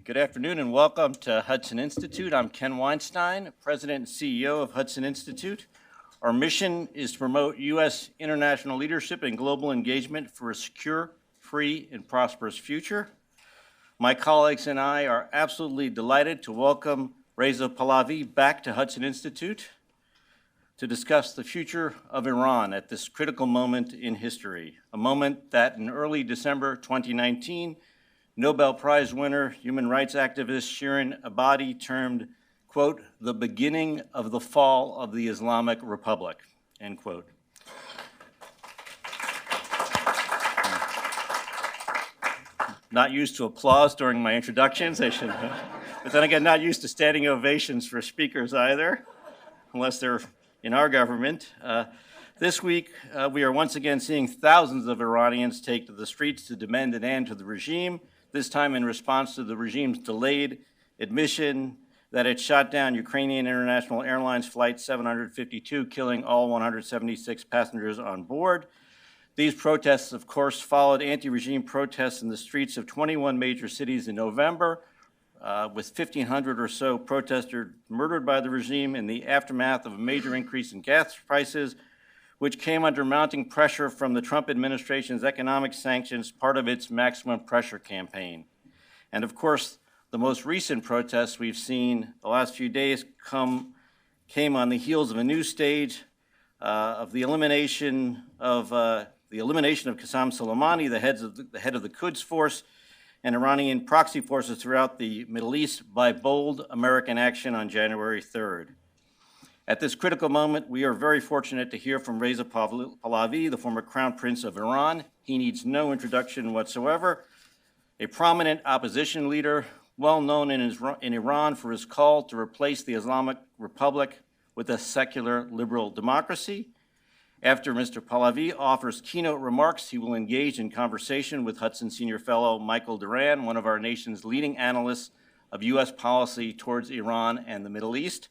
Good afternoon and welcome to Hudson Institute. I'm Ken Weinstein, President and CEO of Hudson Institute. Our mission is to promote U.S. international leadership and global engagement for a secure, free, and prosperous future. My colleagues and I are absolutely delighted to welcome Reza Pahlavi back to Hudson Institute to discuss the future of Iran at this critical moment in history, a moment that in early December 2019, Nobel Prize winner, human rights activist Shirin Ebadi termed, quote, the beginning of the fall of the Islamic Republic, end quote. Not used to applause during my introductions, I should, but then again, not used to standing ovations for speakers either, unless they're in our government. This week, we are once again seeing thousands of Iranians take to the streets to demand an end to the regime, this time in response to the regime's delayed admission that it shot down Ukrainian International Airlines Flight 752, killing all 176 passengers on board. These protests, of course, followed anti-regime protests in the streets of 21 major cities in November, with 1,500 or so protesters murdered by the regime in the aftermath of a major increase in gas prices, which came under mounting pressure from the Trump administration's economic sanctions, part of its maximum pressure campaign. And of course, the most recent protests we've seen the last few days came on the heels of a new stage of the elimination of Qasem Soleimani, the head of the Quds Force, and Iranian proxy forces throughout the Middle East by bold American action on January 3rd. At this critical moment, we are very fortunate to hear from Reza Pahlavi, the former Crown Prince of Iran. He needs no introduction whatsoever. A prominent opposition leader, well known in Iran for his call to replace the Islamic Republic with a secular liberal democracy. After Mr. Pahlavi offers keynote remarks, he will engage in conversation with Hudson Senior Fellow Michael Duran, one of our nation's leading analysts of U.S. policy towards Iran and the Middle East.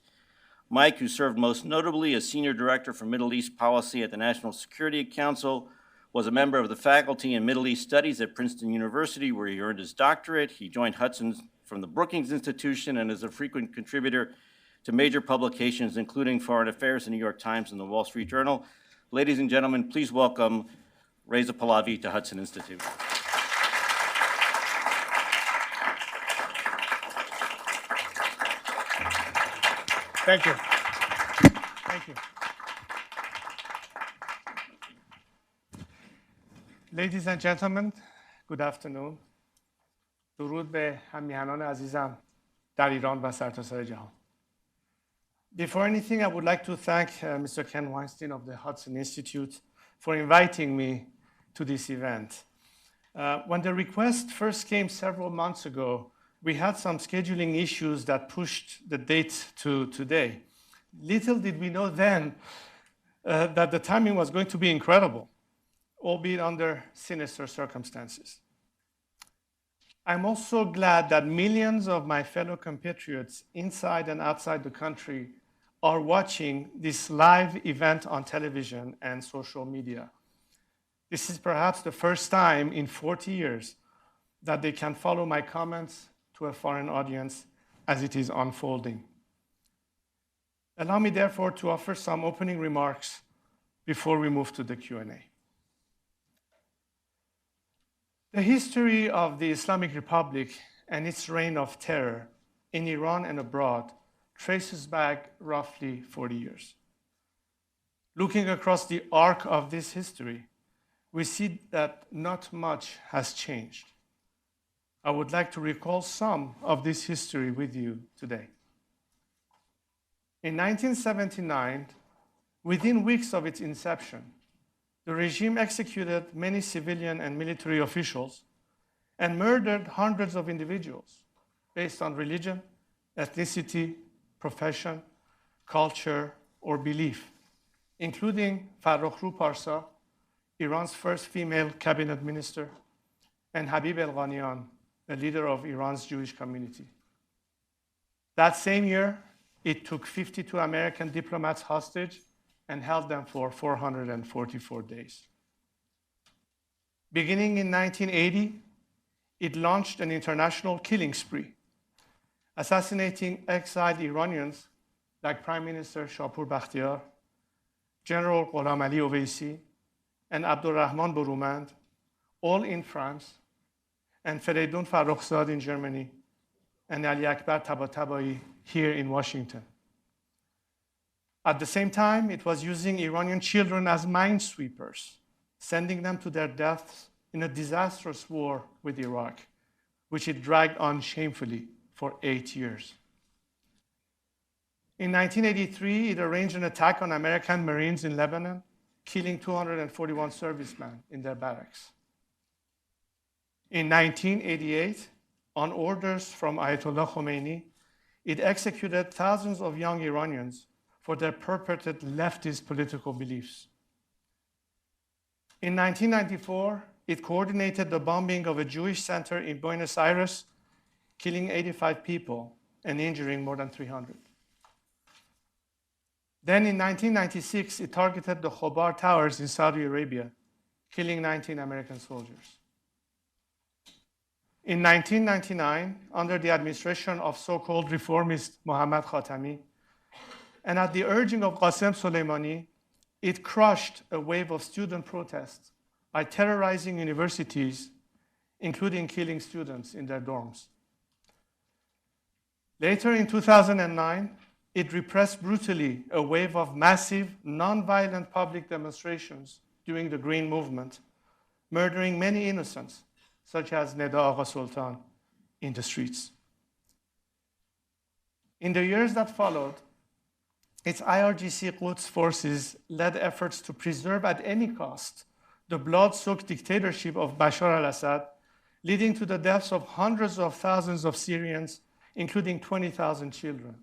Mike, who served most notably as Senior Director for Middle East Policy at the National Security Council, was a member of the faculty in Middle East Studies at Princeton University, where he earned his doctorate. He joined Hudson from the Brookings Institution and is a frequent contributor to major publications, including Foreign Affairs, the New York Times, and the Wall Street Journal. Ladies and gentlemen, please welcome Reza Pahlavi to Hudson Institute. Thank you. Thank you. Ladies and gentlemen, good afternoon. درود به هم‌میهنان عزیزم در ایران و سرتاسر جهان. Before anything, I would like to thank Mr. Ken Weinstein of the Hudson Institute for inviting me to this event. When the request first came several months ago, we had some scheduling issues that pushed the date to today. Little did we know then that the timing was going to be incredible, albeit under sinister circumstances. I'm also glad that millions of my fellow compatriots inside and outside the country are watching this live event on television and social media. This is perhaps the first time in 40 years that they can follow my comments to a foreign audience as it is unfolding. Allow me, therefore, to offer some opening remarks before we move to the Q&A. The history of the Islamic Republic and its reign of terror in Iran and abroad traces back roughly 40 years. Looking across the arc of this history, we see that not much has changed. I would like to recall some of this history with you today. In 1979, within weeks of its inception, the regime executed many civilian and military officials and murdered hundreds of individuals based on religion, ethnicity, profession, culture, or belief, including Farrokhru Parsa, Iran's first female cabinet minister, and Habib el-Ghanian, a leader of Iran's Jewish community. That same year, it took 52 American diplomats hostage and held them for 444 days. Beginning in 1980, it launched an international killing spree assassinating exiled Iranians like Prime Minister Shapur Bakhtiar, General Gholam Ali Oveisi, and Abdulrahman Borumand, all in France, and Fereydun Farrokhzad in Germany, and Ali Akbar Tabatabai here in Washington. At the same time, it was using Iranian children as minesweepers, sending them to their deaths in a disastrous war with Iraq, which it dragged on shamefully for 8 years. In 1983, it arranged an attack on American Marines in Lebanon, killing 241 servicemen in their barracks. In 1988, on orders from Ayatollah Khomeini, it executed thousands of young Iranians for their purported leftist political beliefs. In 1994, it coordinated the bombing of a Jewish center in Buenos Aires, killing 85 people and injuring more than 300. Then in 1996, it targeted the Khobar Towers in Saudi Arabia, killing 19 American soldiers. In 1999, under the administration of so-called reformist Mohammad Khatami, and at the urging of Qasem Soleimani, it crushed a wave of student protests by terrorizing universities, including killing students in their dorms. Later in 2009, it repressed brutally a wave of massive, non-violent public demonstrations during the Green Movement, murdering many innocents, such as Neda Agha Sultan, in the streets. In the years that followed, its IRGC Quds forces led efforts to preserve at any cost the blood-soaked dictatorship of Bashar al-Assad, leading to the deaths of hundreds of thousands of Syrians, including 20,000 children,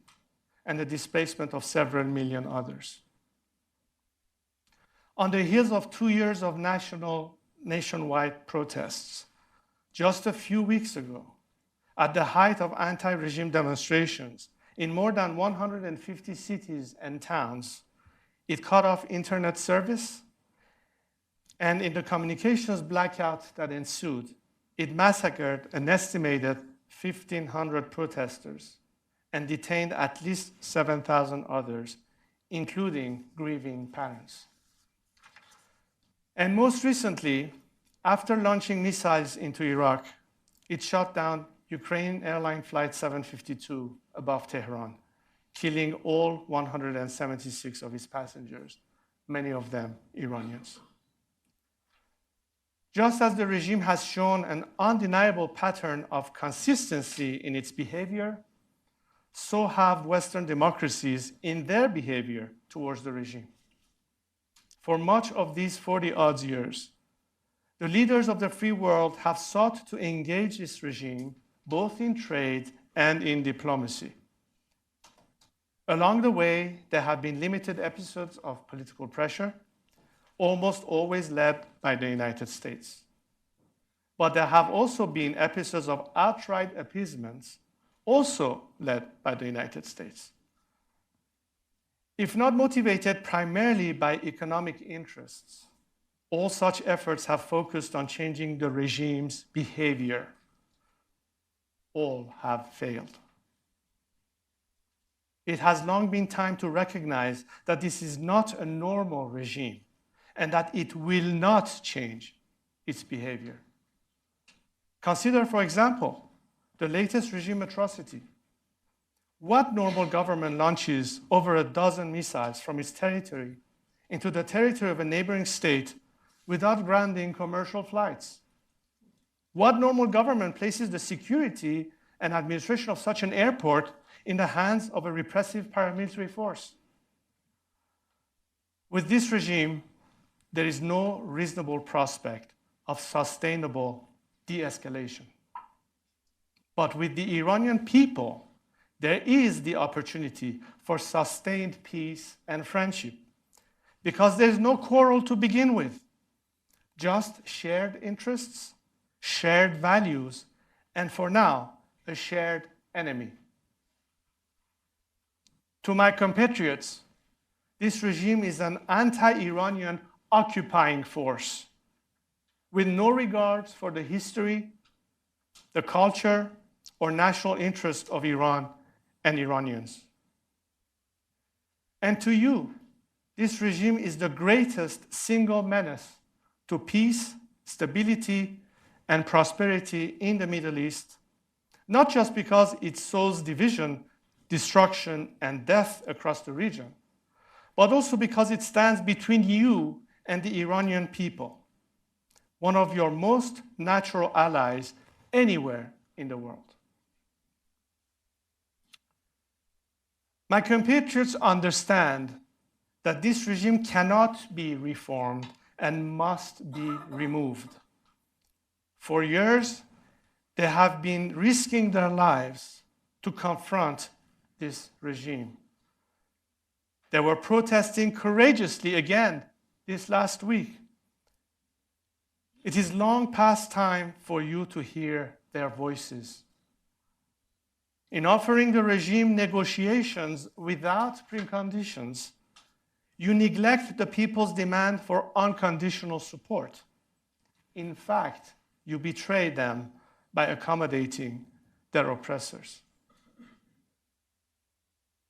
and the displacement of several million others. On the heels of 2 years of nationwide protests, just a few weeks ago, at the height of anti-regime demonstrations in more than 150 cities and towns, it cut off internet service, and in the communications blackout that ensued, it massacred an estimated 1,500 protesters and detained at least 7,000 others, including grieving parents. And most recently, after launching missiles into Iraq, it shot down Ukraine airline flight 752 above Tehran, killing all 176 of its passengers, many of them Iranians. Just as the regime has shown an undeniable pattern of consistency in its behavior, so have Western democracies in their behavior towards the regime. For much of these 40-odd years, the leaders of the free world have sought to engage this regime both in trade and in diplomacy. Along the way, there have been limited episodes of political pressure, almost always led by the United States. But there have also been episodes of outright appeasements, also led by the United States. If not motivated primarily by economic interests, all such efforts have focused on changing the regime's behavior. All have failed. It has long been time to recognize that this is not a normal regime and that it will not change its behavior. Consider, for example, the latest regime atrocity. What normal government launches over a dozen missiles from its territory into the territory of a neighboring state without grounding commercial flights? What normal government places the security and administration of such an airport in the hands of a repressive paramilitary force? With this regime, there is no reasonable prospect of sustainable de-escalation. But with the Iranian people, there is the opportunity for sustained peace and friendship, because there's no quarrel to begin with, just shared interests, shared values, and for now, a shared enemy. To my compatriots, this regime is an anti-Iranian occupying force with no regards for the history, the culture, or national interest of Iran and Iranians. And to you, this regime is the greatest single menace to peace, stability, and prosperity in the Middle East, not just because it sows division, destruction, and death across the region, but also because it stands between you and the Iranian people, one of your most natural allies anywhere in the world. My compatriots understand that this regime cannot be reformed and must be removed. For years, they have been risking their lives to confront this regime. They were protesting courageously again this last week. It is long past time for you to hear their voices. In offering the regime negotiations without preconditions, you neglect the people's demand for unconditional support. In fact, you betray them by accommodating their oppressors.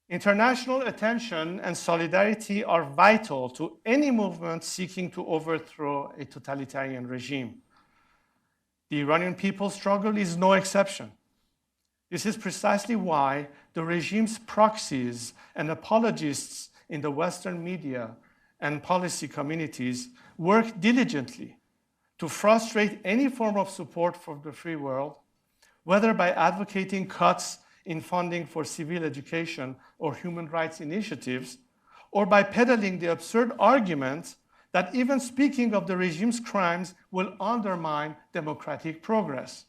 International attention and solidarity are vital to any movement seeking to overthrow a totalitarian regime. The Iranian people's struggle is no exception. This is precisely why the regime's proxies and apologists in the Western media and policy communities work diligently to frustrate any form of support for the free world, whether by advocating cuts in funding for civil education or human rights initiatives, or by peddling the absurd argument that even speaking of the regime's crimes will undermine democratic progress.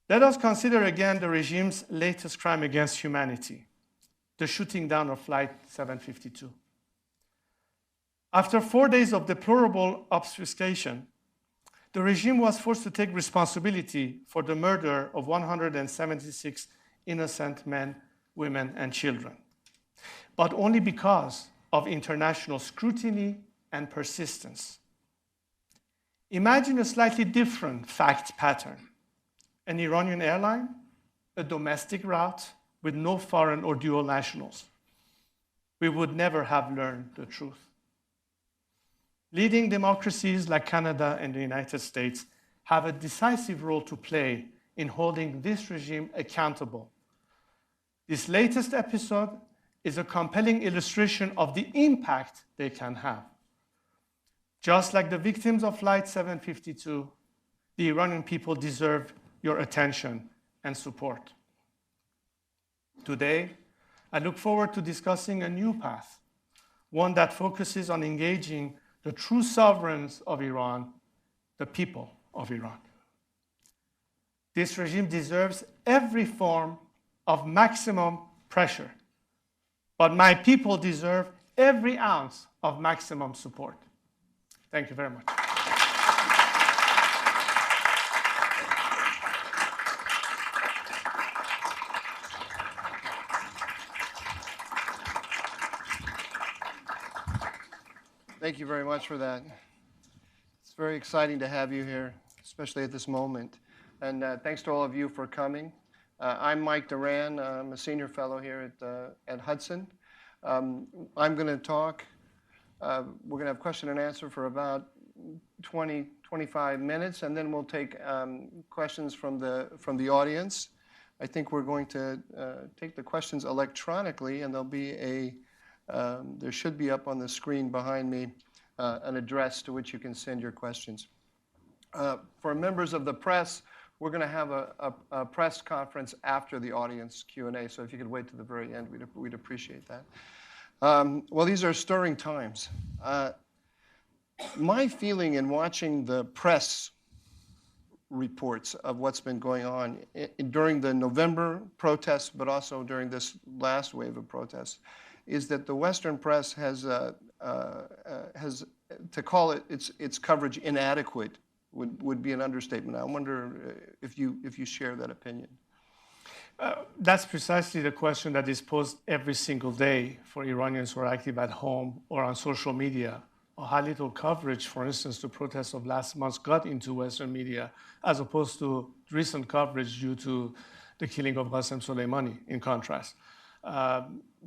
Let us consider again the regime's latest crime against humanity, the shooting down of Flight 752. After 4 days of deplorable obfuscation, the regime was forced to take responsibility for the murder of 176 innocent men, women, and children, but only because of international scrutiny and persistence. Imagine a slightly different fact pattern. An Iranian airline, a domestic route with no foreign or dual nationals. We would never have learned the truth. Leading democracies like Canada and the United States have a decisive role to play in holding this regime accountable. This latest episode is a compelling illustration of the impact they can have. Just like the victims of Flight 752, the Iranian people deserve your attention and support. Today, I look forward to discussing a new path, one that focuses on engaging the true sovereigns of Iran, the people of Iran. This regime deserves every form of maximum pressure, but my people deserve every ounce of maximum support. Thank you very much. Thank you very much for that. It's very exciting to have you here, especially at this moment. And thanks to all of you for coming. I'm Mike Duran. I'm a senior fellow here at Hudson. I'm going to talk. We're going to have question and answer for about 20, 25 minutes, and then we'll take questions from the audience. I think we're going to take the questions electronically, and there'll be there should be up on the screen behind me an address to which you can send your questions. For members of the press, we're going to have a press conference after the audience Q&A, so if you could wait to the very end, we'd appreciate that. Well, these are stirring times. My feeling in watching the press reports of what's been going on during the November protests, but also during this last wave of protests, is that the Western press has to call its coverage inadequate would be an understatement. I wonder if you share that opinion. That's precisely the question that is posed every single day for Iranians who are active at home or on social media or how little coverage, for instance, the protests of last month got into Western media, as opposed to recent coverage due to the killing of Qasem Soleimani, in contrast.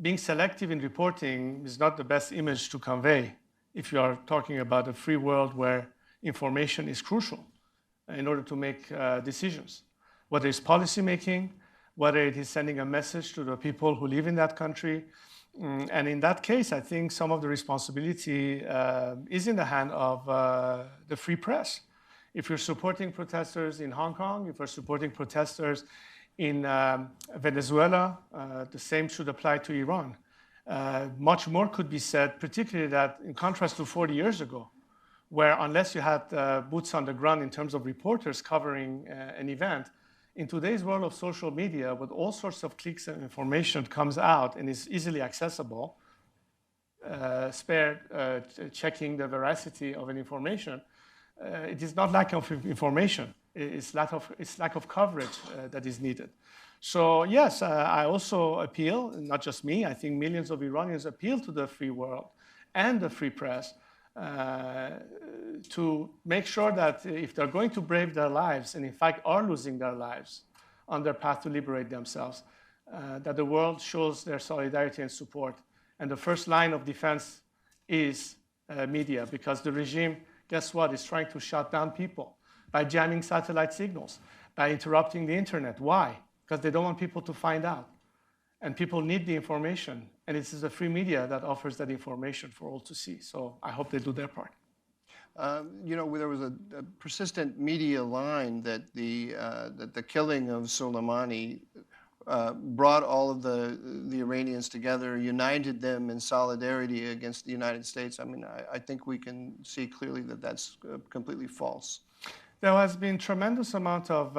Being selective in reporting is not the best image to convey if you are talking about a free world where information is crucial in order to make decisions, whether it's policy making, whether it is sending a message to the people who live in that country. And in that case, I think some of the responsibility is in the hand of the free press. If you're supporting protesters in Hong Kong, if you're supporting protesters in Venezuela, the same should apply to Iran. Much more could be said, particularly that in contrast to 40 years ago, where unless you had boots on the ground in terms of reporters covering an event, in today's world of social media, with all sorts of clicks and information comes out and is easily accessible, checking the veracity of an information, it is not lack of information. It's lack of coverage that is needed. So yes, I also appeal, not just me, I think millions of Iranians appeal to the free world and the free press to make sure that if they're going to brave their lives, and in fact are losing their lives on their path to liberate themselves, that the world shows their solidarity and support. And the first line of defense is media, because the regime, guess what, is trying to shut down people by jamming satellite signals, by interrupting the internet. Why? Because they don't want people to find out. And people need the information. And it is the free media that offers that information for all to see. So I hope they do their part. You know, there was a persistent media line that the killing of Soleimani brought all of the Iranians together, united them in solidarity against the United States. I mean, I think we can see clearly that that's completely false. There has been tremendous amount of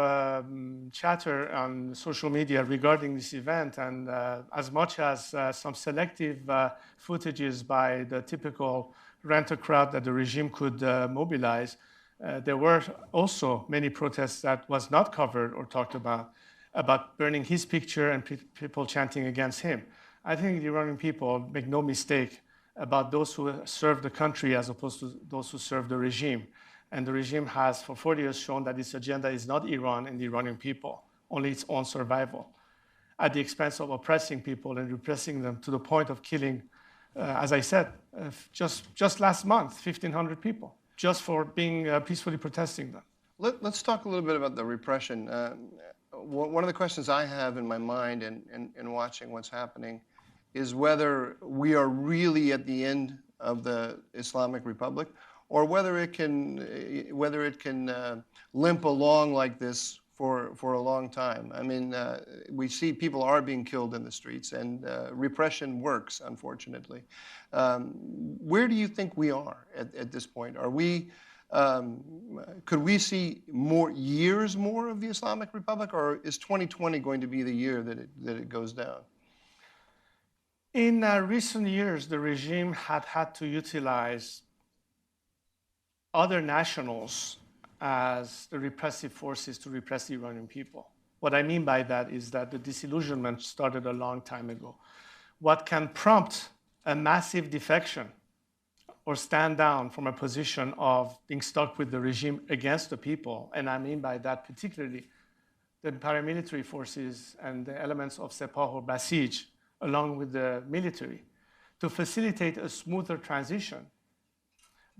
chatter on social media regarding this event, and as much as some selective footages by the typical rent-a-crowd that the regime could mobilize, there were also many protests that was not covered or talked about burning his picture and people chanting against him. I think the Iranian people make no mistake about those who serve the country as opposed to those who serve the regime. And the regime has, for 40 years, shown that its agenda is not Iran and the Iranian people, only its own survival, at the expense of oppressing people and repressing them to the point of killing, as I said, just last month, 1,500 people, just for being peacefully protesting them. Let's talk a little bit about the repression. One of the questions I have in my mind in watching what's happening is whether we are really at the end of the Islamic Republic, or whether it can limp along like this for a long time. I mean, we see people are being killed in the streets, and repression works, unfortunately. Where do you think we are at this point? Are we? Could we see years more of the Islamic Republic, or is 2020 going to be the year that it goes down? In recent years, the regime had to utilize other nationals as the repressive forces to repress the Iranian people. What I mean by that is that the disillusionment started a long time ago. What can prompt a massive defection or stand down from a position of being stuck with the regime against the people, and I mean by that particularly the paramilitary forces and the elements of Sepah or Basij, along with the military, to facilitate a smoother transition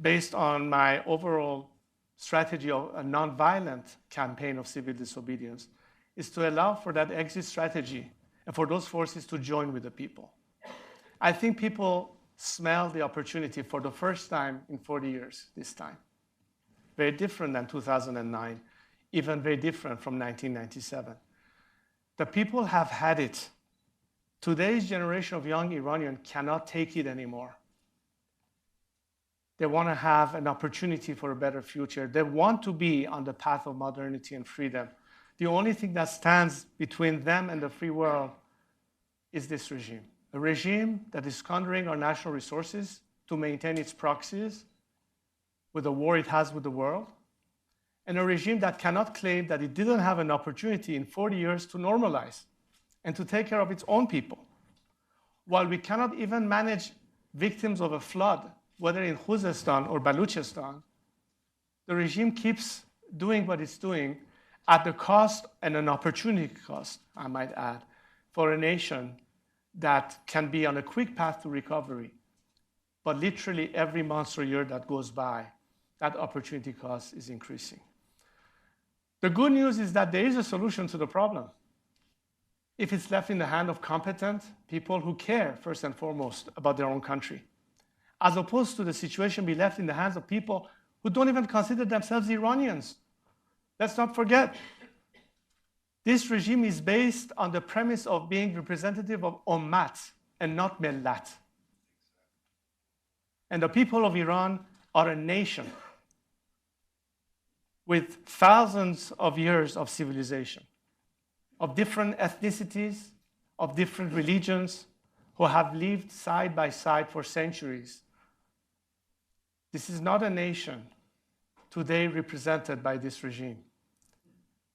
based on my overall strategy of a nonviolent campaign of civil disobedience, is to allow for that exit strategy and for those forces to join with the people. I think people smell the opportunity for the first time in 40 years this time. Very different than 2009, even very different from 1997. The people have had it. Today's generation of young Iranians cannot take it anymore. They want to have an opportunity for a better future. They want to be on the path of modernity and freedom. The only thing that stands between them and the free world is this regime. A regime that is squandering our national resources to maintain its proxies with the war it has with the world, and a regime that cannot claim that it didn't have an opportunity in 40 years to normalize and to take care of its own people. While we cannot even manage victims of a flood whether in Khuzestan or Baluchistan, the regime keeps doing what it's doing at the cost and an opportunity cost, I might add, for a nation that can be on a quick path to recovery. But literally every month or year that goes by, that opportunity cost is increasing. The good news is that there is a solution to the problem. If it's left in the hand of competent people who care, first and foremost, about their own country, as opposed to the situation be left in the hands of people who don't even consider themselves Iranians. Let's not forget, this regime is based on the premise of being representative of ummat and not millat. And the people of Iran are a nation with thousands of years of civilization, of different ethnicities, of different religions, who have lived side by side for centuries. This is not a nation today represented by this regime.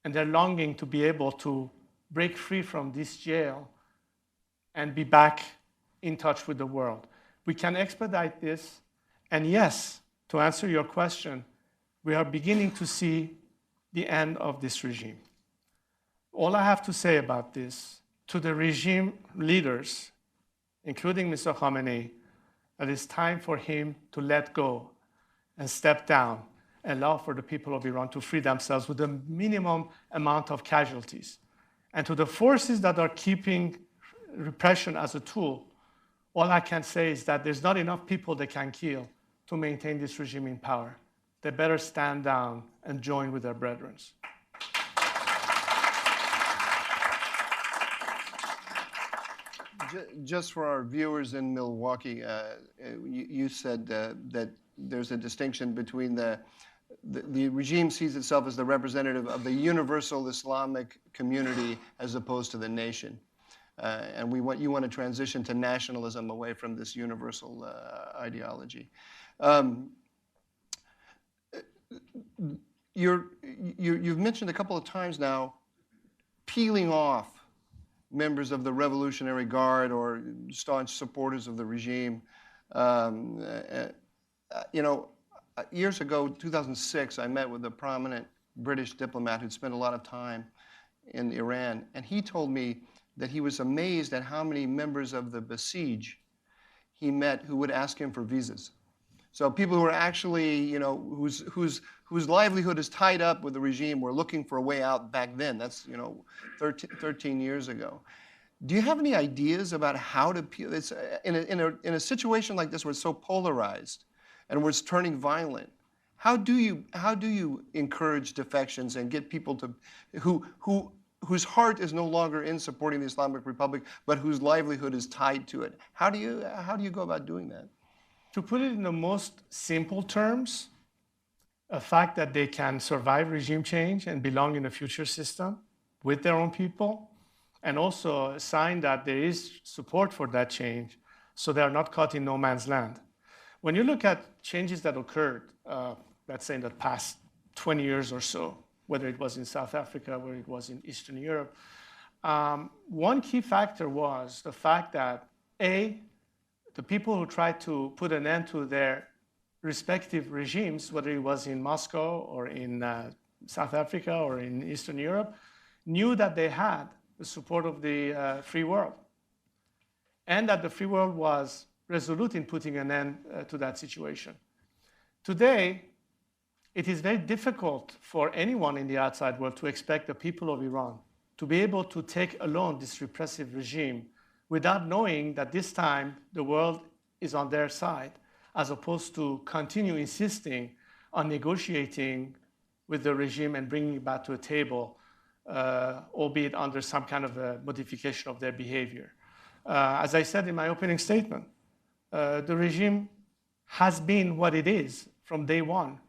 And they're longing to be able to break free from this jail and be back in touch with the world. We can expedite this. And yes, to answer your question, we are beginning to see the end of this regime. All I have to say about this to the regime leaders, including Mr. Khamenei, that it's time for him to let go and step down, allow for the people of Iran to free themselves with the minimum amount of casualties. And to the forces that are keeping repression as a tool, all I can say is that there's not enough people they can kill to maintain this regime in power. They better stand down and join with their brethren. Just for our viewers in Milwaukee, you said that there's a distinction between the regime sees itself as the representative of the universal Islamic community as opposed to the nation. And you want to transition to nationalism away from this universal ideology. You've mentioned a couple of times now peeling off members of the Revolutionary Guard or staunch supporters of the regime. Years ago, 2006, I met with a prominent British diplomat who'd spent a lot of time in Iran, and he told me that he was amazed at how many members of the Basij he met who would ask him for visas. So people who are actually, whose livelihood is tied up with the regime were looking for a way out back then. That's, 13 years ago. Do you have any ideas about how to peel? It's in a situation like this where it's so polarized and where it's turning violent. How do you encourage defections and get people to whose heart is no longer in supporting the Islamic Republic, but whose livelihood is tied to it? How do you go about doing that? To put it in the most simple terms, a fact that they can survive regime change and belong in a future system with their own people, and also a sign that there is support for that change, so they are not caught in no man's land. When you look at changes that occurred, let's say in the past 20 years or so, whether it was in South Africa, whether it was in Eastern Europe, one key factor was the fact that, the people who tried to put an end to their respective regimes, whether it was in Moscow or in South Africa or in Eastern Europe, knew that they had the support of the free world, and that the free world was resolute in putting an end to that situation. Today, it is very difficult for anyone in the outside world to expect the people of Iran to be able to take alone this repressive regime without knowing that this time the world is on their side, as opposed to continue insisting on negotiating with the regime and bringing it back to a table, albeit under some kind of a modification of their behavior. As I said in my opening statement, the regime has been what it is from day one.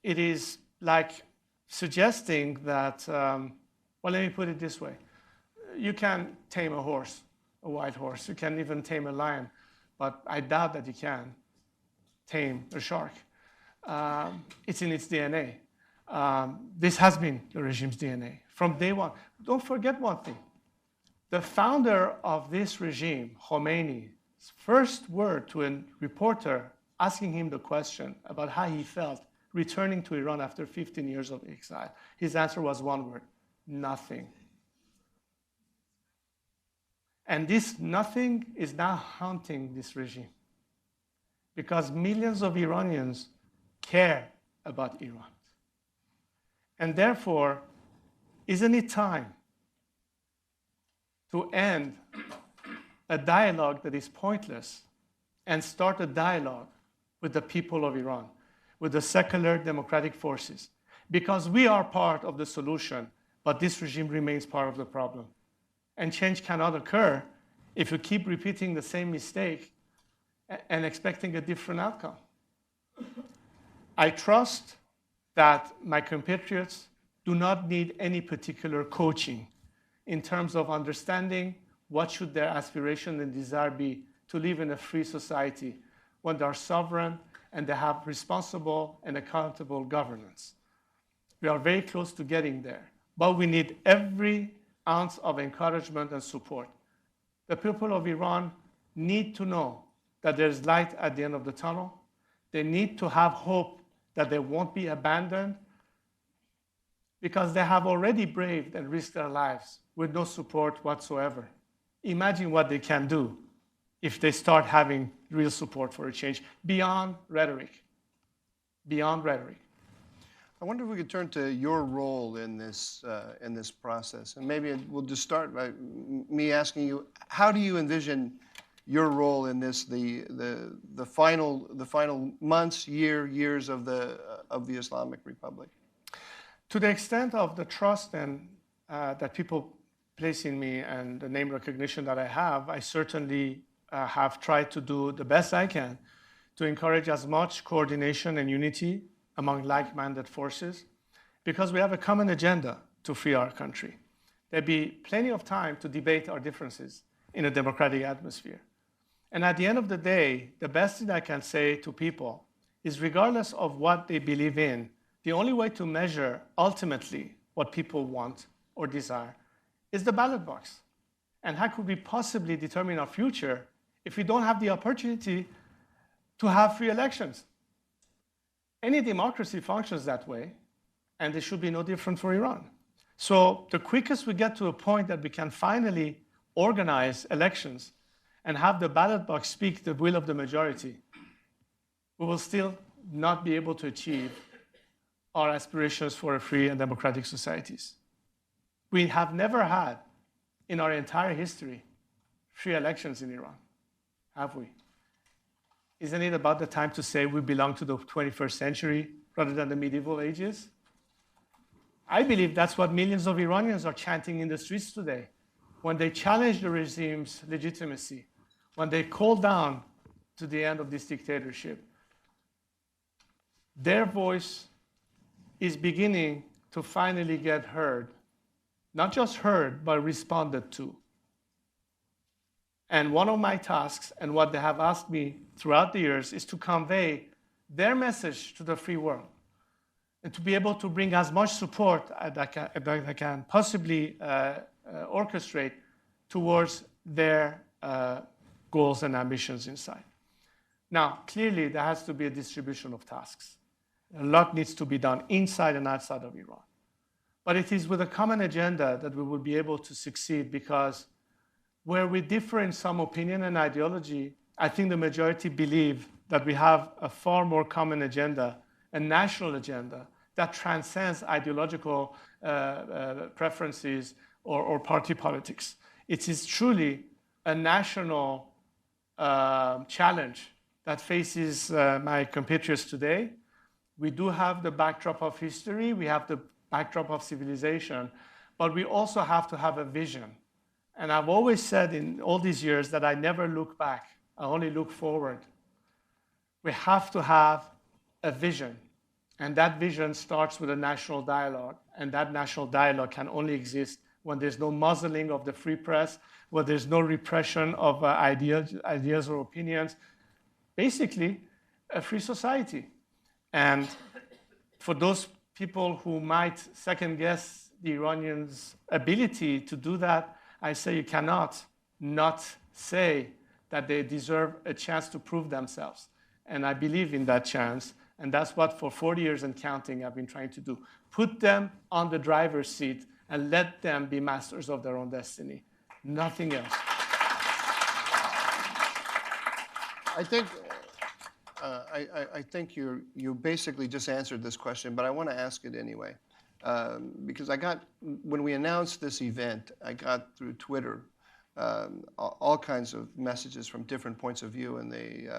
It is like suggesting that, well, let me put it this way. You can tame a horse, a wild horse. You can even tame a lion, but I doubt that you can tame a shark. It's in its DNA. This has been the regime's DNA from day one. Don't forget one thing. The founder of this regime, Khomeini, first word to a reporter asking him the question about how he felt returning to Iran after 15 years of exile, his answer was one word: nothing. And this nothing is now haunting this regime because millions of Iranians care about Iran. And therefore, isn't it time to end a dialogue that is pointless and start a dialogue with the people of Iran, with the secular democratic forces? Because we are part of the solution, but this regime remains part of the problem. And change cannot occur if you keep repeating the same mistake and expecting a different outcome. I trust that my compatriots do not need any particular coaching in terms of understanding what should their aspiration and desire be to live in a free society when they are sovereign and they have responsible and accountable governance. We are very close to getting there, but we need every ounce of encouragement and support. The people of Iran need to know that there's light at the end of the tunnel. They need to have hope that they won't be abandoned because they have already braved and risked their lives with no support whatsoever. Imagine what they can do if they start having real support for a change beyond rhetoric. Beyond rhetoric. I wonder if we could turn to your role in this process, and maybe we'll just start by me asking you, how do you envision your role in this, the final months, years of the Islamic Republic? To the extent of the trust and that people place in me and the name recognition that I have, I certainly have tried to do the best I can to encourage as much coordination and unity among like-minded forces, because we have a common agenda to free our country. There'll be plenty of time to debate our differences in a democratic atmosphere. And at the end of the day, the best thing I can say to people is, regardless of what they believe in, the only way to measure ultimately what people want or desire is the ballot box. And how could we possibly determine our future if we don't have the opportunity to have free elections? Any democracy functions that way, and it should be no different for Iran. So the quickest we get to a point that we can finally organize elections and have the ballot box speak the will of the majority, we will still not be able to achieve our aspirations for a free and democratic societies. We have never had, in our entire history, free elections in Iran, have we? Isn't it about the time to say we belong to the 21st century rather than the medieval ages? I believe that's what millions of Iranians are chanting in the streets today when they challenge the regime's legitimacy, when they call down to the end of this dictatorship. Their voice is beginning to finally get heard, not just heard, but responded to. And one of my tasks, and what they have asked me throughout the years, is to convey their message to the free world and to be able to bring as much support as I can possibly orchestrate towards their goals and ambitions inside. Now, clearly, there has to be a distribution of tasks. A lot needs to be done inside and outside of Iran. But it is with a common agenda that we will be able to succeed, because where we differ in some opinion and ideology, I think the majority believe that we have a far more common agenda, a national agenda that transcends ideological preferences or party politics. It is truly a national challenge that faces my compatriots today. We do have the backdrop of history, we have the backdrop of civilization, but we also have to have a vision. And I've always said in all these years that I never look back, I only look forward. We have to have a vision, and that vision starts with a national dialogue, and that national dialogue can only exist when there's no muzzling of the free press, when there's no repression of ideas or opinions. Basically, a free society. And for those people who might second guess the Iranians' ability to do that, I say you cannot not say that they deserve a chance to prove themselves. And I believe in that chance. And that's what for 40 years and counting I've been trying to do. Put them on the driver's seat and let them be masters of their own destiny. Nothing else. I think you basically just answered this question, but I want to ask it anyway. Because when we announced this event, I got through Twitter all kinds of messages from different points of view in the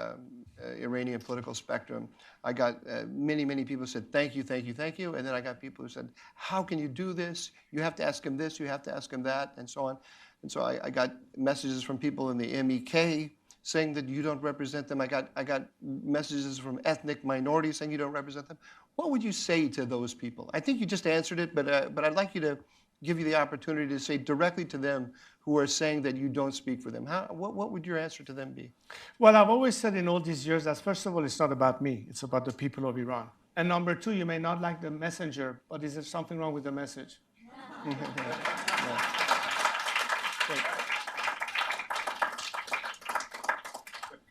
Iranian political spectrum. I got many, many people who said, thank you, thank you, thank you. And then I got people who said, how can you do this? You have to ask him this, you have to ask him that, and so on. And so I got messages from people in the MEK saying that you don't represent them. I got messages from ethnic minorities saying you don't represent them. What would you say to those people? I think you just answered it, but I'd like you to give you the opportunity to say directly to them who are saying that you don't speak for them. What would your answer to them be? Well, I've always said in all these years that, first of all, it's not about me. It's about the people of Iran. And number two, you may not like the messenger, but is there something wrong with the message?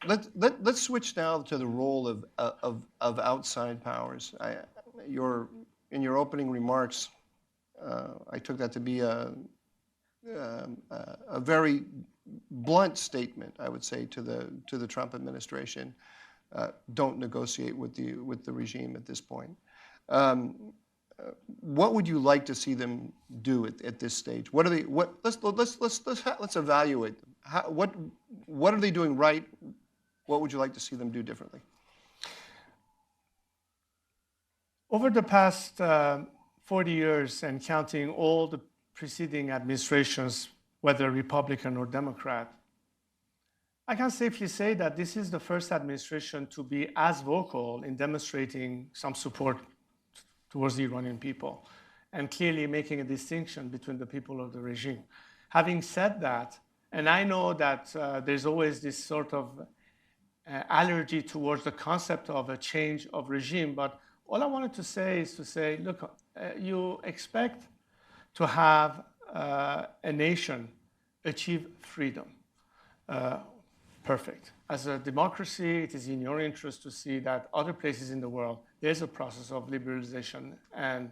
Let's switch now to the role of outside powers. In your opening remarks, I took that to be a very blunt statement, I would say, to the Trump administration. Don't negotiate with the regime at this point. What would you like to see them do at this stage? What are they? Let's evaluate them. What are they doing right? What would you like to see them do differently? Over the past 40 years and counting all the preceding administrations, whether Republican or Democrat, I can safely say that this is the first administration to be as vocal in demonstrating some support towards the Iranian people and clearly making a distinction between the people of the regime. Having said that, and I know that there's always this sort of allergy towards the concept of a change of regime, but all I wanted to say is to say, look, you expect to have a nation achieve freedom. Perfect. As a democracy, it is in your interest to see that other places in the world, there's a process of liberalization and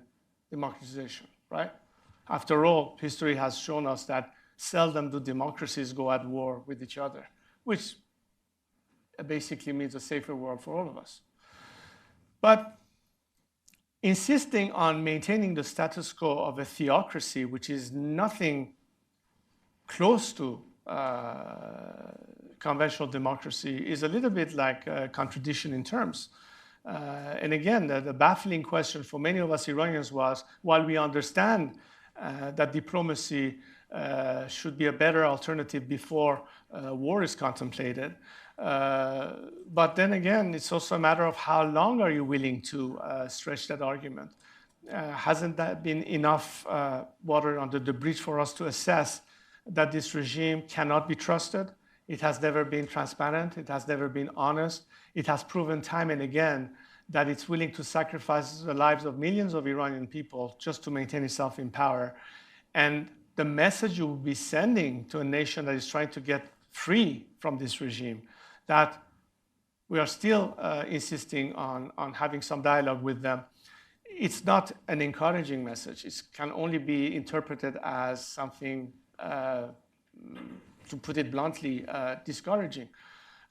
democratization, right? After all, history has shown us that seldom do democracies go at war with each other, which basically means a safer world for all of us. But insisting on maintaining the status quo of a theocracy, which is nothing close to conventional democracy, is a little bit like a contradiction in terms. And again, the baffling question for many of us Iranians was, while we understand that diplomacy should be a better alternative before war is contemplated, but then again, it's also a matter of how long are you willing to stretch that argument. Hasn't that been enough water under the bridge for us to assess that this regime cannot be trusted? It has never been transparent. It has never been honest. It has proven time and again that it's willing to sacrifice the lives of millions of Iranian people just to maintain itself in power. And the message you will be sending to a nation that is trying to get free from this regime, that we are still insisting on having some dialogue with them, it's not an encouraging message. It can only be interpreted as something, to put it bluntly, discouraging.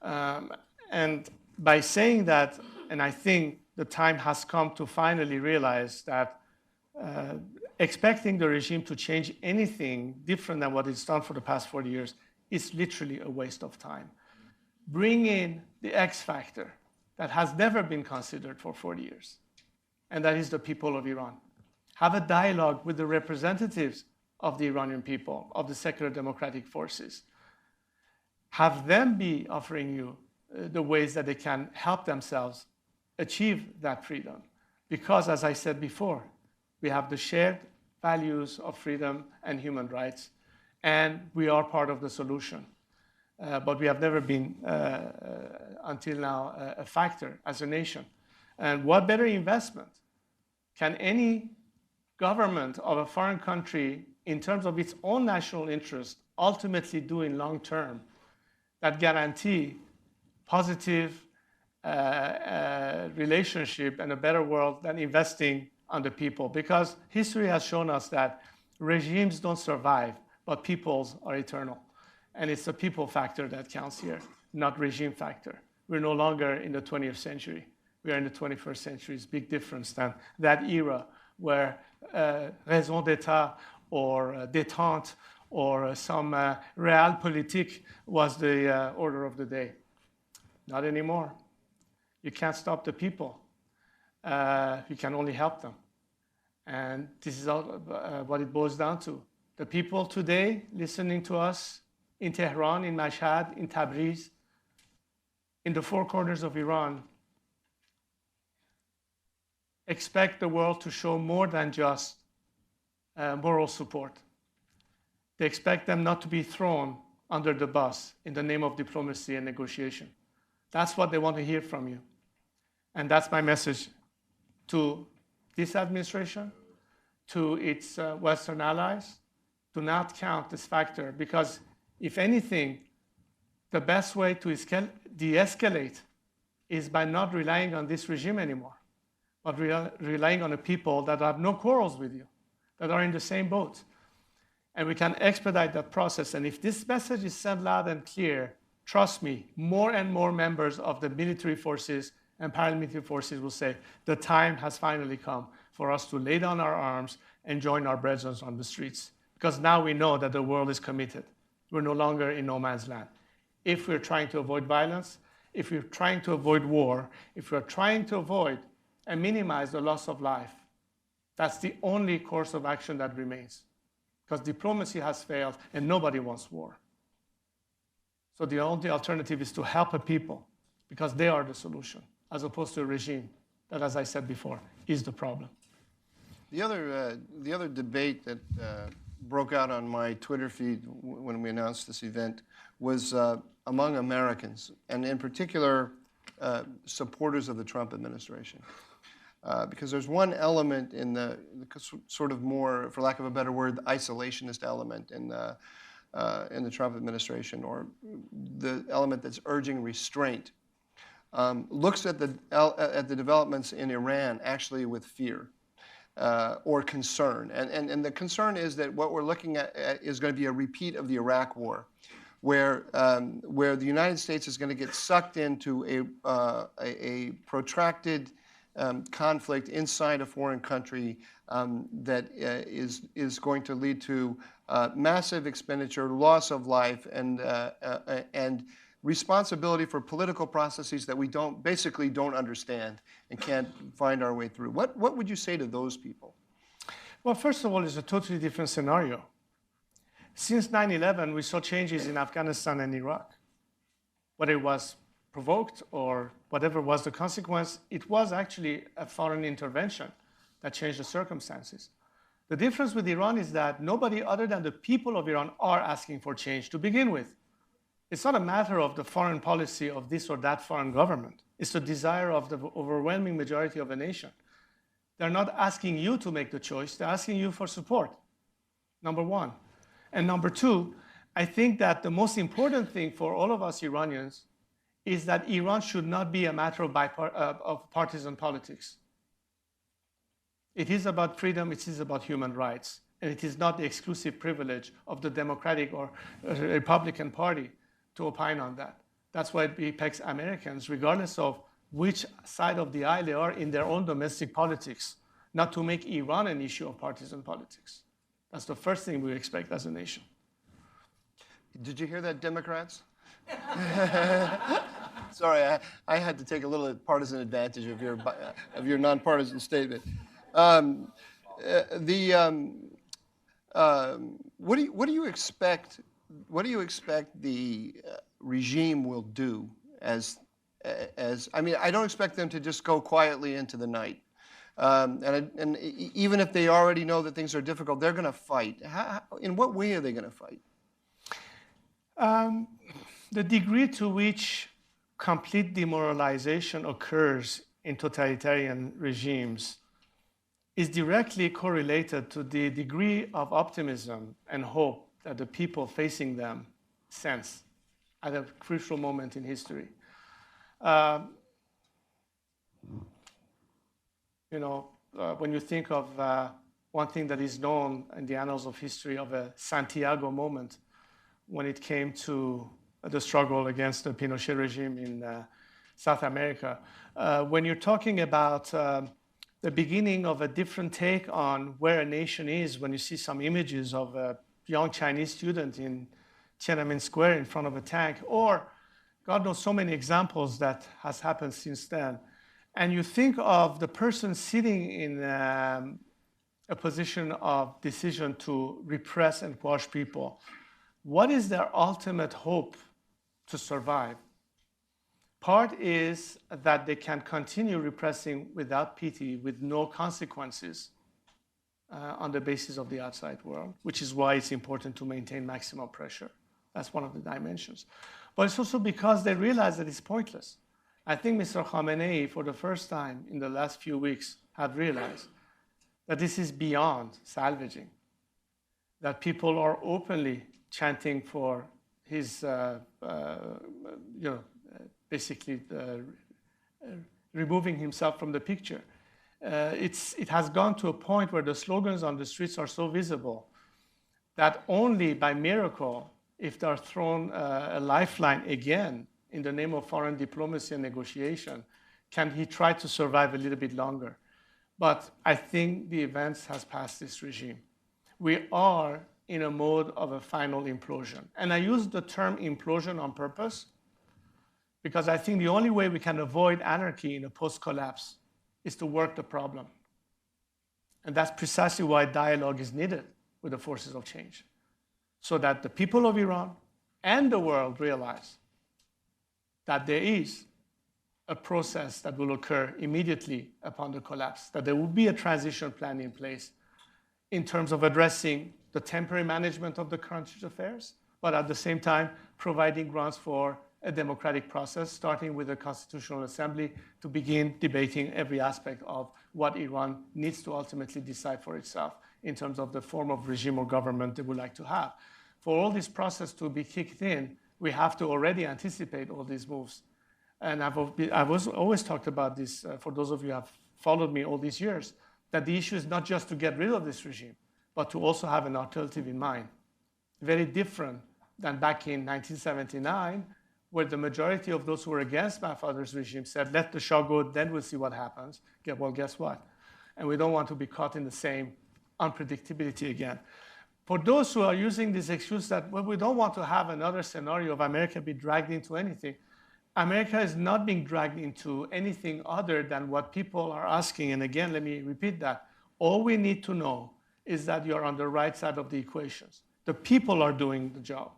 And by saying that, and I think the time has come to finally realize that expecting the regime to change anything different than what it's done for the past 40 years is literally a waste of time. Bring in the X factor that has never been considered for 40 years, and that is the people of Iran. Have a dialogue with the representatives of the Iranian people, of the secular democratic forces. Have them be offering you the ways that they can help themselves achieve that freedom. Because, as I said before, we have the shared values of freedom and human rights, and we are part of the solution. But we have never been, until now, a factor as a nation. And what better investment can any government of a foreign country, in terms of its own national interest, ultimately do in long term that guarantee positive relationship and a better world than investing on the people. Because history has shown us that regimes don't survive, but peoples are eternal. And it's the people factor that counts here, not regime factor. We're no longer in the 20th century. We are in the 21st century. It's a big difference than that era where raison d'etat or détente or some realpolitik was the order of the day. Not anymore. You can't stop the people. You can only help them. And this is all, what it boils down to. The people today listening to us in Tehran, in Mashhad, in Tabriz, in the four corners of Iran, expect the world to show more than just moral support. They expect them not to be thrown under the bus in the name of diplomacy and negotiation. That's what they want to hear from you. And that's my message to this administration, to its Western allies. Do not count this factor, because if anything, the best way to de-escalate is by not relying on this regime anymore, but relying on the people that have no quarrels with you, that are in the same boat. And we can expedite that process. And if this message is sent loud and clear, trust me, more and more members of the military forces and paramilitary forces will say, the time has finally come for us to lay down our arms and join our brethren on the streets. Because now we know that the world is committed. We're no longer in no man's land. If we're trying to avoid violence, if we're trying to avoid war, if we're trying to avoid and minimize the loss of life, that's the only course of action that remains. Because diplomacy has failed and nobody wants war. So the only alternative is to help a people, because they are the solution, as opposed to a regime that, as I said before, is the problem. The other debate that broke out on my Twitter feed when we announced this event was among Americans, and in particular, supporters of the Trump administration. Because there's one element in the sort of more, for lack of a better word, the isolationist element in the Trump administration, or the element that's urging restraint, looks at the developments in Iran actually with fear or concern. And the concern is that what we're looking at is going to be a repeat of the Iraq War, where the United States is going to get sucked into a protracted conflict inside a foreign country that is going to lead to massive expenditure, loss of life, and responsibility for political processes that we basically don't understand and can't find our way through. What would you say to those people? Well, first of all, it's a totally different scenario. Since 9/11, we saw changes in Afghanistan and Iraq. Whether it was provoked or whatever was the consequence, it was actually a foreign intervention that changed the circumstances. The difference with Iran is that nobody other than the people of Iran are asking for change to begin with. It's not a matter of the foreign policy of this or that foreign government. It's the desire of the overwhelming majority of a nation. They're not asking you to make the choice. They're asking you for support, number one. And number two, I think that the most important thing for all of us Iranians is that Iran should not be a matter of partisan politics. It is about freedom, it is about human rights, and it is not the exclusive privilege of the Democratic or Republican Party to opine on that. That's why it affects Americans, regardless of which side of the aisle they are in their own domestic politics, not to make Iran an issue of partisan politics. That's the first thing we expect as a nation. Did you hear that, Democrats? Sorry, I had to take a little partisan advantage of your nonpartisan statement. What do you expect? What do you expect the regime will do? I mean, I don't expect them to just go quietly into the night. And even if they already know that things are difficult, they're going to fight. In what way are they going to fight? The degree to which complete demoralization occurs in totalitarian regimes is directly correlated to the degree of optimism and hope that the people facing them sense at a crucial moment in history. When you think of one thing that is known in the annals of history of a Santiago moment, when it came to the struggle against the Pinochet regime in South America, when you're talking about the beginning of a different take on where a nation is, when you see some images of a young Chinese student in Tiananmen Square in front of a tank, or God knows so many examples that has happened since then, and you think of the person sitting in a position of decision to repress and quash people, what is their ultimate hope to survive? Part is that they can continue repressing without pity, with no consequences on the basis of the outside world, which is why it's important to maintain maximum pressure. That's one of the dimensions. But it's also because they realize that it's pointless. I think Mr. Khamenei, for the first time in the last few weeks, had realized that this is beyond salvaging, that people are openly chanting for his, basically removing himself from the picture. It has gone to a point where the slogans on the streets are so visible that only by miracle, if they're thrown a lifeline again in the name of foreign diplomacy and negotiation, can he try to survive a little bit longer. But I think the events has passed this regime. We are in a mode of a final implosion. And I use the term implosion on purpose because I think the only way we can avoid anarchy in a post-collapse is to work the problem. And that's precisely why dialogue is needed with the forces of change, so that the people of Iran and the world realize that there is a process that will occur immediately upon the collapse, that there will be a transition plan in place in terms of addressing the temporary management of the country's affairs, but at the same time providing grounds for a democratic process, starting with a constitutional assembly to begin debating every aspect of what Iran needs to ultimately decide for itself in terms of the form of regime or government they would like to have. For all this process to be kicked in, we have to already anticipate all these moves. And I've always talked about this, for those of you who have followed me all these years, that the issue is not just to get rid of this regime, but to also have an alternative in mind. Very different than back in 1979, where the majority of those who were against my father's regime said, let the Shah go, then we'll see what happens. Well, guess what? And we don't want to be caught in the same unpredictability again. For those who are using this excuse that, well, we don't want to have another scenario of America be dragged into anything, America is not being dragged into anything other than what people are asking. And again, let me repeat that. All we need to know is that you're on the right side of the equations. The people are doing the job.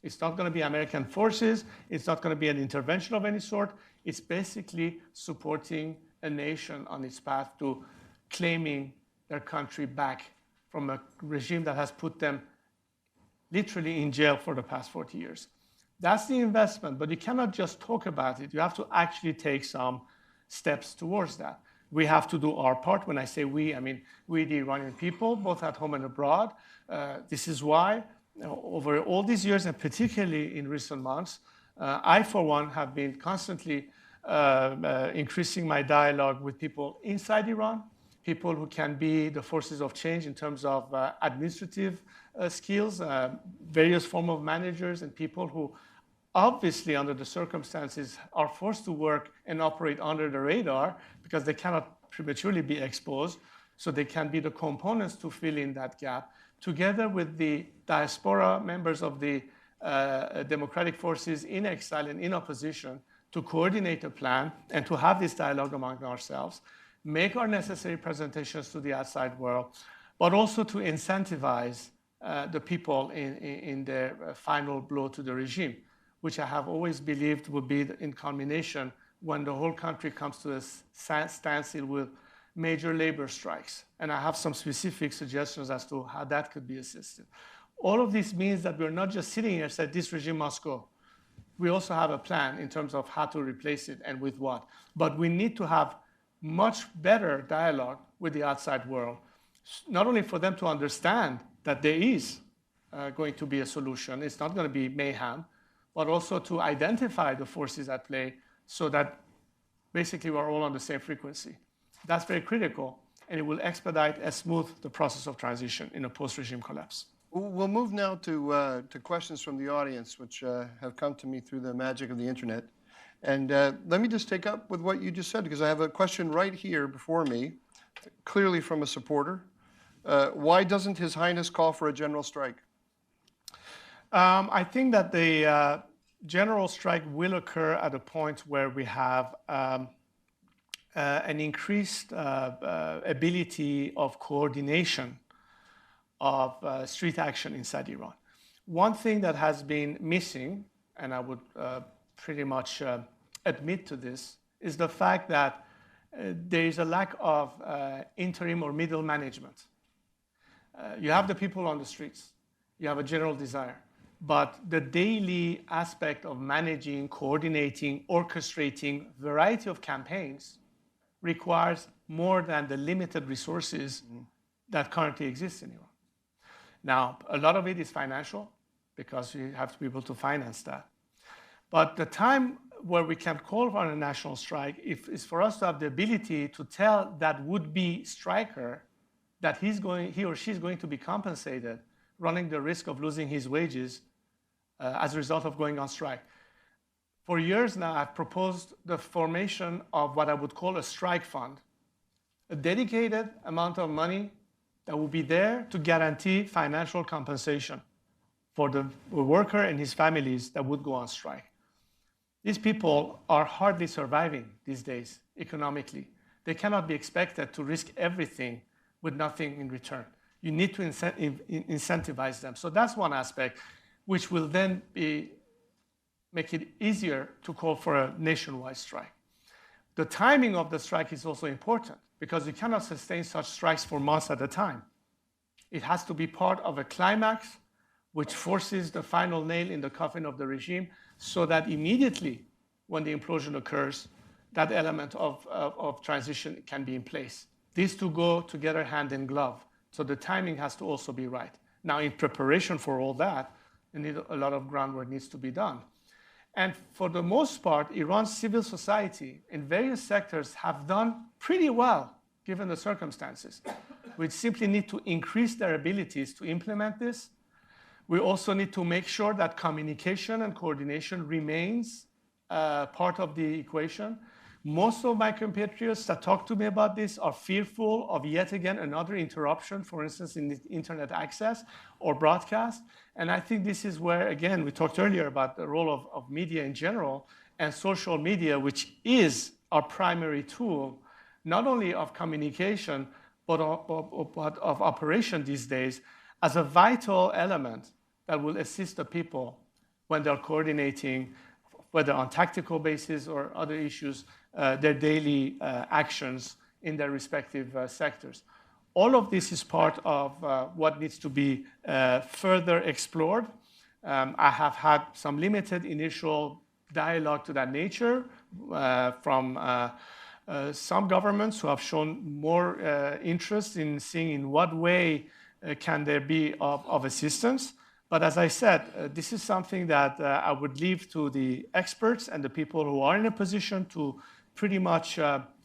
It's not going to be American forces. It's not going to be an intervention of any sort. It's basically supporting a nation on its path to claiming their country back from a regime that has put them literally in jail for the past 40 years. That's the investment, but you cannot just talk about it. You have to actually take some steps towards that. We have to do our part. When I say we, I mean we, the Iranian people, both at home and abroad. This is why, over all these years, and particularly in recent months, I, for one, have been constantly increasing my dialogue with people inside Iran, people who can be the forces of change in terms of administrative skills, various forms of managers, and people who obviously, under the circumstances, are forced to work and operate under the radar because they cannot prematurely be exposed, so they can be the components to fill in that gap, together with the diaspora members of the democratic forces in exile and in opposition, to coordinate a plan and to have this dialogue among ourselves, make our necessary presentations to the outside world, but also to incentivize the people in their final blow to the regime, which I have always believed would be in culmination when the whole country comes to a standstill with major labor strikes. And I have some specific suggestions as to how that could be assisted. All of this means that we're not just sitting here and saying this regime must go. We also have a plan in terms of how to replace it and with what. But we need to have much better dialogue with the outside world, not only for them to understand that there is going to be a solution, it's not going to be mayhem, but also to identify the forces at play so that basically we're all on the same frequency. That's very critical, and it will expedite and smooth the process of transition in a post-regime collapse. We'll move now to questions from the audience, which have come to me through the magic of the internet. And let me just take up with what you just said, because I have a question right here before me, clearly from a supporter. Why doesn't His Highness call for a general strike? I think that the general strike will occur at a point where we have an increased ability of coordination of street action inside Iran. One thing that has been missing, and I would pretty much admit to this, is the fact that there is a lack of interim or middle management. You have the people on the streets, you have a general desire, but the daily aspect of managing, coordinating, orchestrating a variety of campaigns requires more than the limited resources that currently exist in Iran. Now, a lot of it is financial, because you have to be able to finance that. But the time where we can call for a national strike is for us to have the ability to tell that would-be striker that he or she is going to be compensated, running the risk of losing his wages as a result of going on strike. For years now, I've proposed the formation of what I would call a strike fund, a dedicated amount of money that will be there to guarantee financial compensation for the worker and his families that would go on strike. These people are hardly surviving these days economically. They cannot be expected to risk everything with nothing in return. You need to incentivize them. So that's one aspect, which will then make it easier to call for a nationwide strike. The timing of the strike is also important, because you cannot sustain such strikes for months at a time. It has to be part of a climax which forces the final nail in the coffin of the regime, so that immediately when the implosion occurs, that element of transition can be in place. These two go together hand in glove. So the timing has to also be right. Now, in preparation for all that, a lot of groundwork needs to be done. And for the most part, Iran's civil society in various sectors have done pretty well, given the circumstances. We simply need to increase their abilities to implement this. We also need to make sure that communication and coordination remains part of the equation. Most of my compatriots that talk to me about this are fearful of yet again another interruption, for instance, in the internet access or broadcast. And I think this is where, again, we talked earlier about the role of media in general, and social media, which is our primary tool, not only of communication, but of operation these days, as a vital element that will assist the people when they're coordinating, whether on tactical basis or other issues, their daily actions in their respective sectors. All of this is part of what needs to be further explored. I have had some limited initial dialogue to that nature from some governments who have shown more interest in seeing in what way can there be of assistance. But as I said, this is something that I would leave to the experts and the people who are in a position to pretty much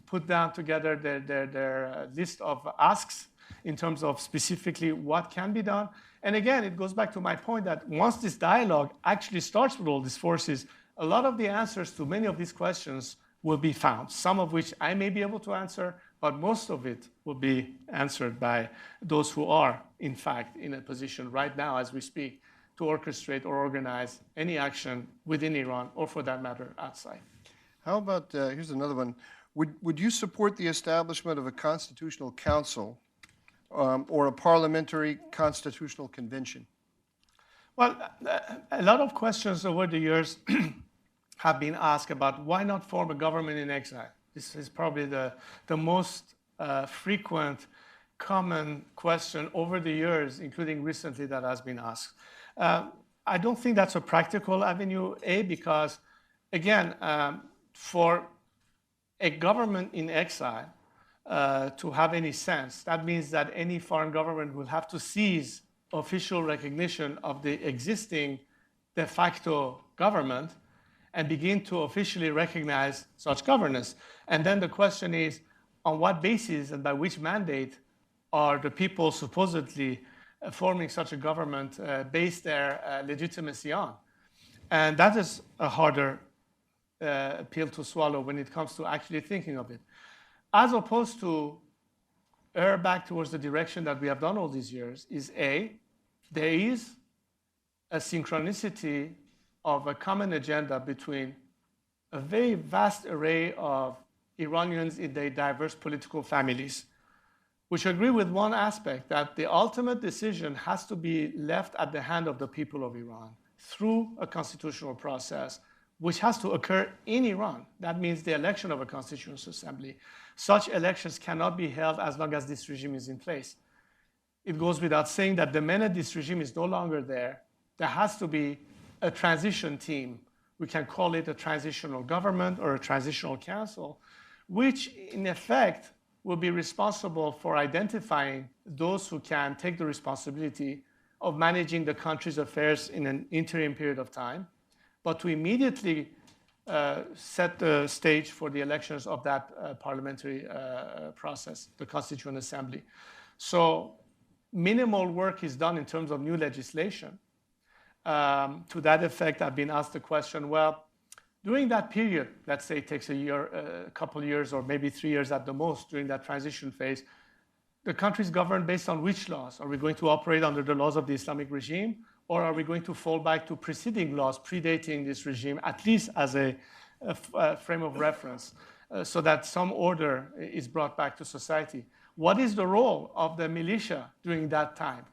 put down together their list of asks in terms of specifically what can be done. And again, it goes back to my point that once this dialogue actually starts with all these forces, a lot of the answers to many of these questions will be found, some of which I may be able to answer, but most of it will be answered by those who are, in fact, in a position right now as we speak to orchestrate or organize any action within Iran, or for that matter, outside. How about, here's another one. Would you support the establishment of a constitutional council or a parliamentary constitutional convention? Well, a lot of questions over the years have been asked about why not form a government in exile. This is probably the most frequent, common question over the years, including recently, that has been asked. I don't think that's a practical avenue, because, again, for a government in exile to have any sense, that means that any foreign government will have to seize official recognition of the existing de facto government and begin to officially recognize such governance. And then the question is, on what basis and by which mandate are the people supposedly forming such a government base their legitimacy on? And that is a harder pill to swallow when it comes to actually thinking of it. As opposed to err back towards the direction that we have done all these years is there is a synchronicity of a common agenda between a very vast array of Iranians in their diverse political families, which agree with one aspect, that the ultimate decision has to be left at the hand of the people of Iran through a constitutional process, which has to occur in Iran. That means the election of a constitutional assembly. Such elections cannot be held as long as this regime is in place. It goes without saying that the minute this regime is no longer there, there has to be a transition team. We can call it a transitional government or a transitional council, which in effect will be responsible for identifying those who can take the responsibility of managing the country's affairs in an interim period of time, but to immediately set the stage for the elections of that parliamentary process, the Constituent Assembly. So minimal work is done in terms of new legislation. To that effect, I've been asked the question, well, during that period, let's say it takes a year, a couple of years, or maybe 3 years at the most during that transition phase, the country is governed based on which laws? Are we going to operate under the laws of the Islamic regime? Or are we going to fall back to preceding laws predating this regime, at least as a frame of reference, so that some order is brought back to society? What is the role of the militia during that time?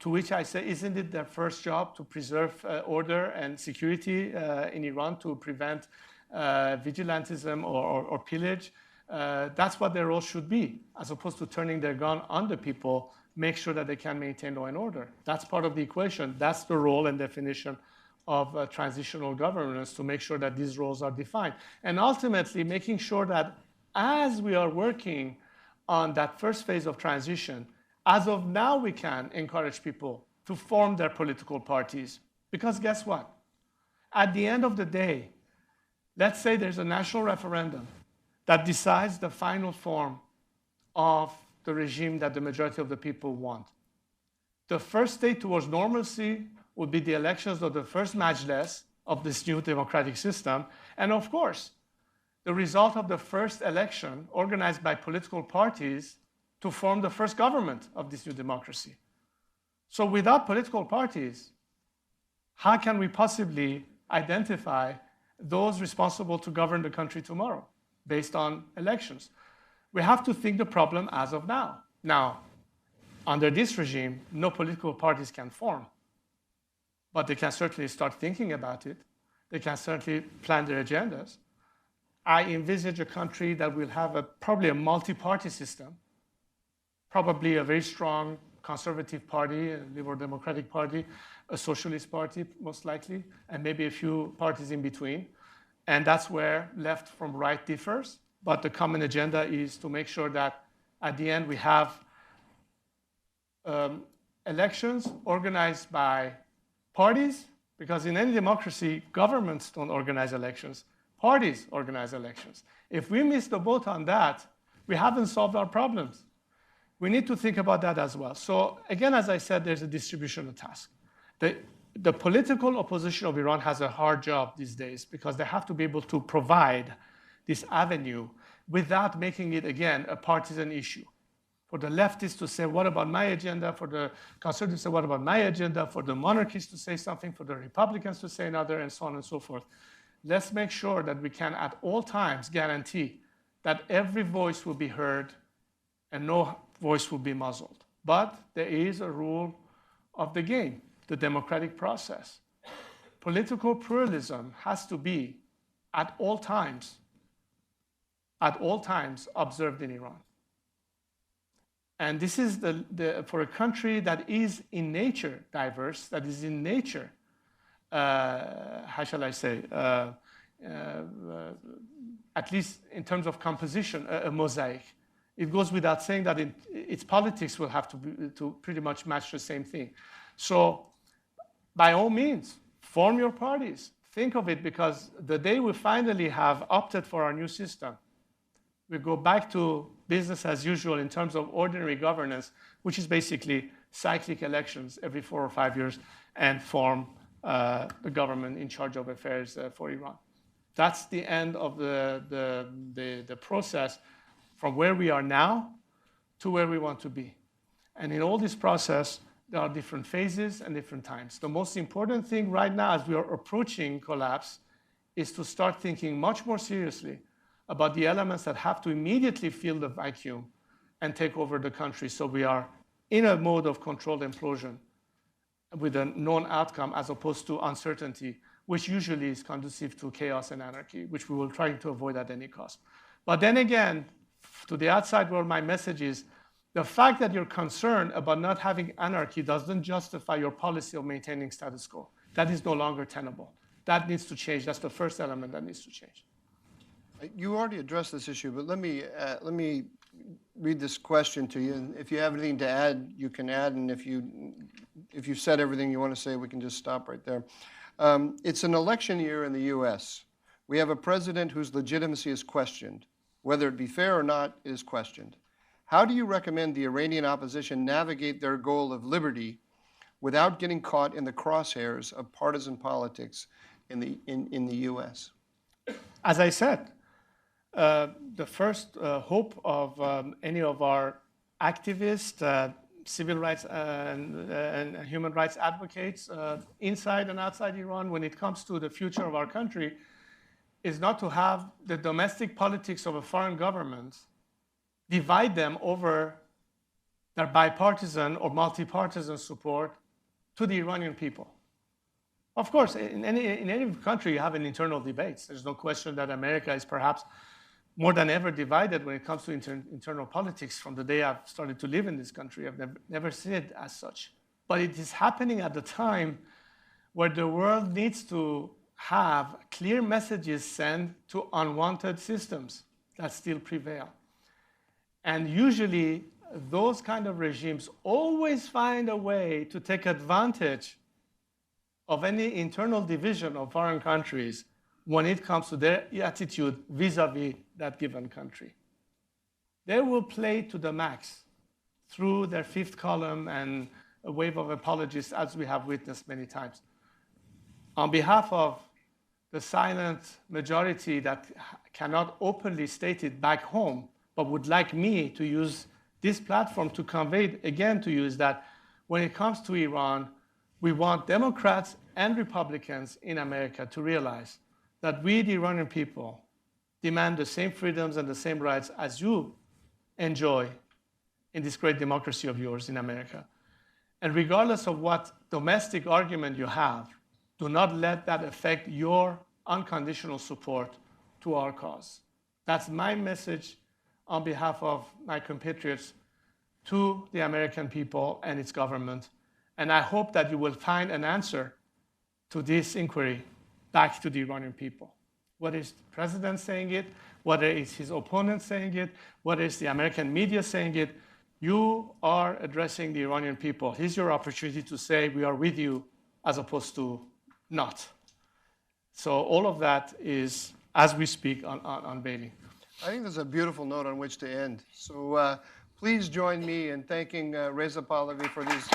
To which I say, isn't it their first job to preserve order and security in Iran, to prevent vigilantism or pillage? That's what their role should be, as opposed to turning their gun on the people, make sure that they can maintain law and order. That's part of the equation. That's the role and definition of transitional governance, to make sure that these roles are defined. And ultimately, making sure that as we are working on that first phase of transition, as of now, we can encourage people to form their political parties. Because guess what? At the end of the day, let's say there's a national referendum that decides the final form of the regime that the majority of the people want. The first stage towards normalcy would be the elections of the first majlis of this new democratic system. And of course, the result of the first election organized by political parties to form the first government of this new democracy. So without political parties, how can we possibly identify those responsible to govern the country tomorrow based on elections? We have to think the problem as of now. Now, under this regime, no political parties can form, but they can certainly start thinking about it. They can certainly plan their agendas. I envisage a country that will have probably a multi-party system, probably a very strong conservative party, a Liberal Democratic Party, a socialist party, most likely, and maybe a few parties in between. And that's where left from right differs. But the common agenda is to make sure that at the end we have elections organized by parties, because in any democracy, governments don't organize elections, parties organize elections. If we miss the boat on that, we haven't solved our problems. We need to think about that as well. So again, as I said, there's a distribution of tasks. The political opposition of Iran has a hard job these days, because they have to be able to provide this avenue without making it, again, a partisan issue. For the leftists to say, what about my agenda? For the conservatives to say, what about my agenda? For the monarchists to say something, for the Republicans to say another, and so on and so forth. Let's make sure that we can at all times guarantee that every voice will be heard and no voice will be muzzled. But there is a rule of the game, the democratic process. Political pluralism has to be at all times observed in Iran. And this is for a country that is in nature diverse, that is in nature, how shall I say, at least in terms of composition, a mosaic. It goes without saying that its politics will have to pretty much match the same thing. So by all means, Form your parties. Think of it, because the day we finally have opted for our new system, we go back to business as usual in terms of ordinary governance, which is basically cyclic elections every 4 or 5 years, and form the government in charge of affairs for Iran. That's the end of the process from where we are now to where we want to be. And in all this process, there are different phases and different times. The most important thing right now as we are approaching collapse is to start thinking much more seriously about the elements that have to immediately fill the vacuum and take over the country, so we are in a mode of controlled implosion with a known outcome as opposed to uncertainty, which usually is conducive to chaos and anarchy, which we will try to avoid at any cost. But then again, to the outside world, my message is the fact that you're concerned about not having anarchy doesn't justify your policy of maintaining status quo. That is no longer tenable. That needs to change. That's the first element that needs to change. You already addressed this issue, but let me read this question to you. And if you have anything to add, you can add. And if you've said everything you want to say, we can just stop right there. It's an election year in the U.S. We have a president whose legitimacy is questioned. Whether it be fair or not, it is questioned. How do you recommend the Iranian opposition navigate their goal of liberty without getting caught in the crosshairs of partisan politics in the U.S.? As I said, the first hope of any of our activists, civil rights and human rights advocates inside and outside Iran when it comes to the future of our country is not to have the domestic politics of a foreign government divide them over their bipartisan or multi-partisan support to the Iranian people. Of course, in any country you have an internal debates. There's no question that America is perhaps more than ever divided when it comes to internal politics. From the day I've started to live in this country, I've never seen it as such. But it is happening at the time where the world needs to have clear messages sent to unwanted systems that still prevail. And usually, those kind of regimes always find a way to take advantage of any internal division of foreign countries when it comes to their attitude vis-a-vis that given country. They will play to the max through their fifth column and a wave of apologies, as we have witnessed many times. On behalf of the silent majority that cannot openly state it back home, but would like me to use this platform to convey it again to you, is that when it comes to Iran, we want Democrats and Republicans in America to realize that we, the Iranian people, demand the same freedoms and the same rights as you enjoy in this great democracy of yours in America. And regardless of what domestic argument you have, do not let that affect your unconditional support to our cause. That's my message on behalf of my compatriots to the American people and its government. And I hope that you will find an answer to this inquiry back to the Iranian people. Whether it's the president saying it, whether it's his opponent saying it, whether it's the American media saying it, you are addressing the Iranian people. Here's your opportunity to say we are with you as opposed to not. So all of that is, as we speak, unveiling. I think that's a beautiful note on which to end. So please join me in thanking Reza Pahlavi for these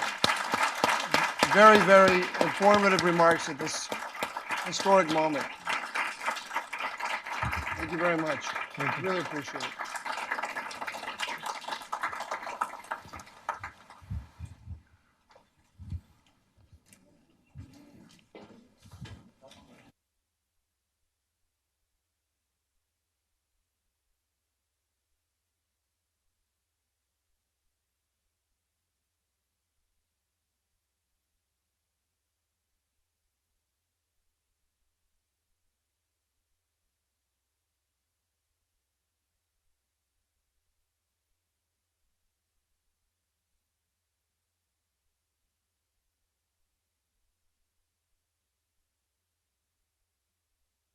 very, very informative remarks at this historic moment. Thank you very much. Really appreciate it.